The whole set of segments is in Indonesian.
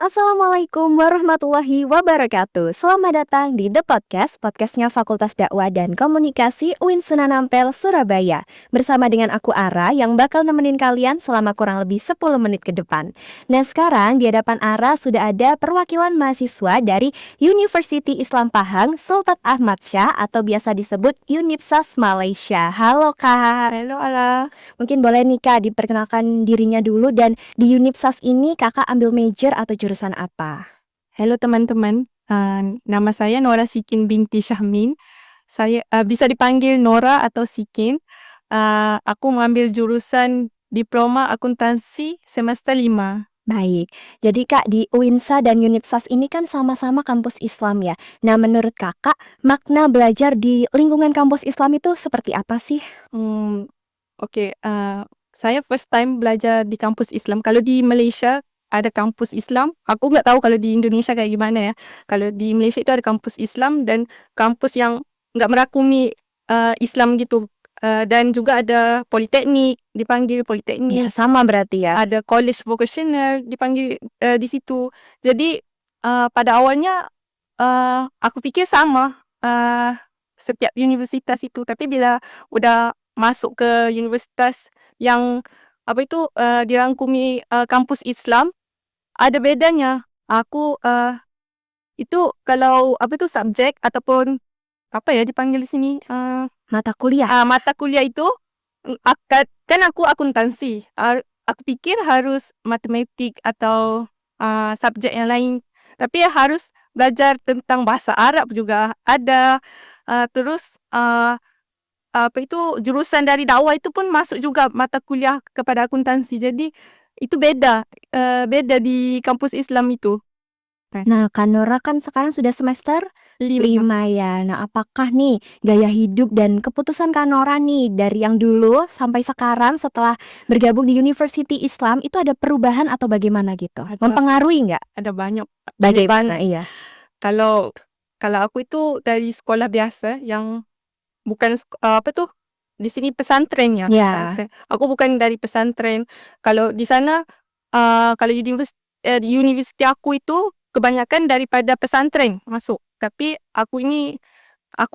Assalamualaikum warahmatullahi wabarakatuh. Selamat datang di The Podcast, podcastnya Fakultas Dakwah dan Komunikasi UIN Sunan Ampel, Surabaya. Bersama dengan aku Ara yang bakal nemenin kalian selama kurang lebih 10 menit ke depan. Nah sekarang di hadapan Ara sudah ada perwakilan mahasiswa dari University Islam Pahang Sultan Ahmad Shah atau biasa disebut Unipsas Malaysia. Halo Kak. Halo Ala, Mungkin boleh nih Kak diperkenalkan dirinya dulu dan di Unipsas ini Kakak ambil major atau jurusan apa? halo teman-teman. Nama saya Nora Sikin binti Syahmin. Saya bisa dipanggil Nora atau Sikin. Aku mengambil jurusan Diploma Akuntansi semester 5. Baik, jadi Kak di UINSA dan Unipsas ini kan sama-sama kampus Islam ya. Nah menurut Kakak makna belajar di lingkungan kampus Islam itu seperti apa sih? Oke, saya first time belajar di kampus Islam. Kalau di Malaysia ada kampus Islam. Aku nggak tahu kalau di Indonesia kayak gimana ya. Kalau di Malaysia itu ada kampus Islam dan kampus yang nggak merakumi Islam gitu. Dan juga ada politeknik, dipanggil Ya politeknik. sama berarti ya. Ada college vocational, dipanggil di situ. Jadi pada awalnya aku pikir sama setiap universitas itu. Tapi bila udah masuk ke universitas yang dirangkumi kampus Islam, ada bedanya. Aku itu kalau subjek ataupun dipanggil di sini Mata kuliah. mata kuliah itu kan aku akuntansi. Aku pikir harus matematik atau subjek yang lain. Tapi harus belajar tentang bahasa Arab juga ada. Terus jurusan dari dakwah itu pun masuk juga mata kuliah kepada akuntansi. Jadi itu beda di kampus Islam itu. Nah Kak Nora kan sekarang sudah semester 5 Lima. ya. Nah apakah nih gaya hidup dan keputusan Kak Nora nih dari yang dulu sampai sekarang setelah bergabung di University Islam itu ada perubahan atau bagaimana gitu? Mempengaruhi nggak? Ada banyak. Bagaimana? Iya. Kalau kalau aku itu dari sekolah biasa yang bukan di sini pesantren ya. Ya. Pesantren. Aku bukan dari pesantren. Kalau di sana kalau di universiti aku itu kebanyakan daripada pesantren masuk. Tapi aku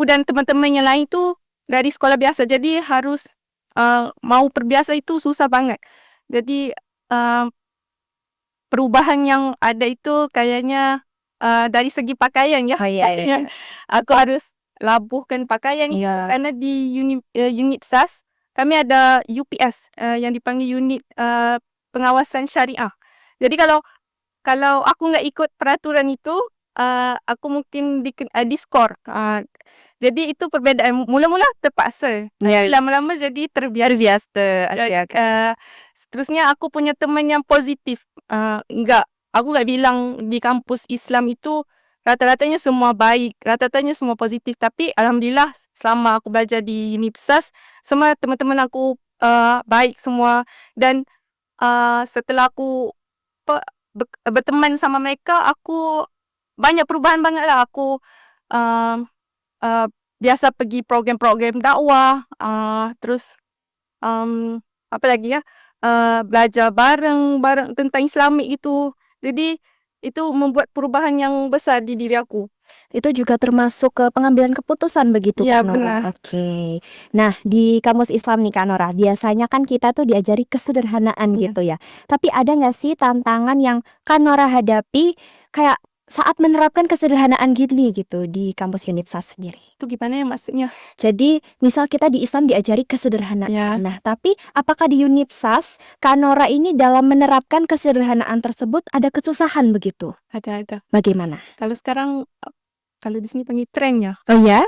dan teman-teman yang lain itu dari sekolah biasa. Jadi harus mau perbiasa itu susah banget. Jadi perubahan yang ada itu kayaknya dari segi pakaian ya. Oh iya, iya. Aku harus labuhkan pakaian itu Iya. karena di unit SAS kami ada UPS yang dipanggil unit pengawasan syariah. Jadi kalau aku nggak ikut peraturan itu, aku mungkin diskor. Jadi itu perbedaan. Mula-mula terpaksa, Iya. lama-lama jadi terbiasa. Seterusnya aku punya teman yang positif. Aku nggak bilang di kampus Islam itu rata-ratanya semua baik, rata-ratanya semua positif. Tapi alhamdulillah selama aku belajar di Unipsas, semua teman-teman aku baik semua. Dan setelah aku berteman sama mereka, aku banyak perubahan banget lah. Aku uh, uh, biasa pergi program-program dakwah, terus apa lagi ya, belajar bareng tentang Islamik itu. Jadi itu membuat perubahan yang besar di diri aku. Itu juga termasuk ke pengambilan keputusan begitu Iya, Kak Nora? benar. Oke. Nah, di kampus Islam nih Kak Nora, biasanya kan kita tuh diajari kesederhanaan Iya. gitu ya. Tapi ada nggak sih tantangan yang Kak Nora hadapi kayak saat menerapkan kesederhanaan gini gitu di kampus Unipsas sendiri? Itu gimana ya maksudnya? Jadi, misal kita di Islam diajari kesederhanaan. Ya. Nah, tapi apakah di Unipsas Kak Nora ini dalam menerapkan kesederhanaan tersebut ada kesusahan begitu? Ada. Bagaimana? Kalau sekarang, kalau di sini panggil tren ya. Oh ya?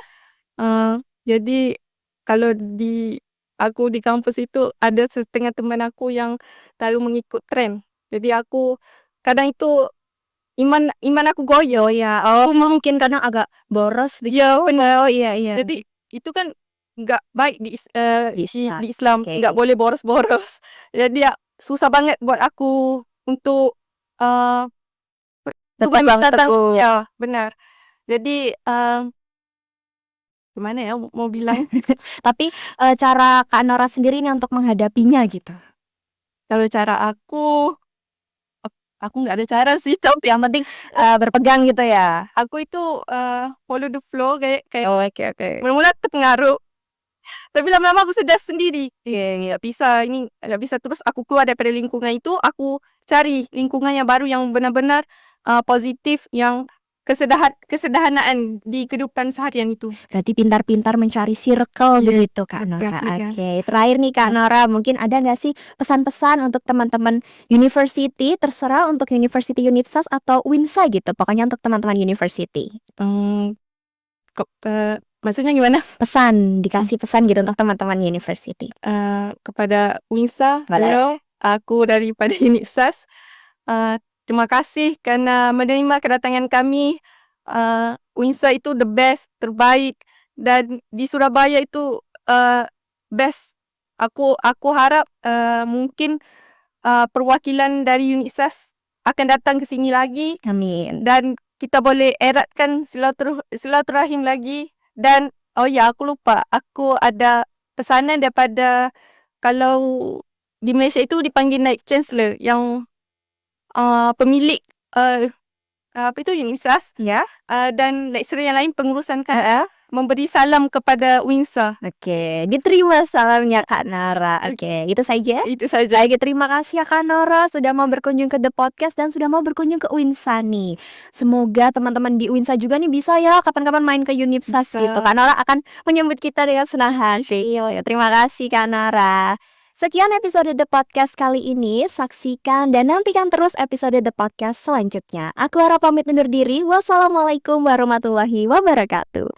Jadi kalau aku di kampus itu ada setengah teman aku yang terlalu mengikut tren. Jadi aku kadang itu iman aku goyah. Oh ya, aku mungkin kadang agak boros begitu. Ya benar. Oh iya, iya. Jadi itu kan nggak baik Di Islam. di Islam. Oke. Nggak boleh boros-boros. Jadi ya susah banget buat aku untuk Tetap teguh. ya benar. Jadi gimana ya mau bilang? Tapi cara Kak Nora sendiri nih untuk menghadapinya gitu. Kalau cara aku aku nggak ada cara sih, tapi Yang penting berpegang gitu ya. aku itu follow the flow kayak Oke. mula-mula terpengaruh, tapi lama-lama aku sudah sendiri. Nggak bisa ini, nggak bisa terus aku keluar daripada lingkungan itu, aku cari lingkungan yang baru yang benar-benar positif, yang kesederhanaan di kehidupan seharian itu. Berarti pintar-pintar mencari circle Iya, begitu Kak Nora. betul. Oke, terakhir nih Kak Nora, mungkin ada nggak sih pesan-pesan untuk teman-teman university, terserah untuk University Unipsas atau Winsa gitu, pokoknya untuk teman-teman university. Maksudnya gimana? Pesan, dikasih pesan gitu untuk teman-teman university. Kepada Winsa, Boleh. hello, aku daripada Unipsas. Terima kasih karena menerima kedatangan kami. Winsa itu the best, terbaik, dan di Surabaya itu best. Aku harap mungkin perwakilan dari Unipsas akan datang ke sini lagi Amin. dan kita boleh eratkan silaturahim lagi. Dan oh ya, aku lupa, aku ada pesanan daripada, kalau di Malaysia itu dipanggil Naib Chancellor, yang pemilik apa itu Unipsas, Ya. dan lecturer yang lain pengurusan kan, memberi salam kepada Winsa. Oke, diterima salamnya Kak Nora. Oke, itu saja. Itu saja. Baik, terima kasih ya Kak Nora sudah mau berkunjung ke The Podcast dan sudah mau berkunjung ke Winsa nih. Semoga teman-teman di Winsa juga nih bisa ya kapan-kapan main ke Unipsas Bisa. gitu. Kak Nora akan menyambut kita dengan senang hati. Terima kasih Kak Nora. Sekian episode The Podcast kali ini. Saksikan dan nantikan terus episode The Podcast selanjutnya. Aku Ara pamit undur diri. Wassalamualaikum warahmatullahi wabarakatuh.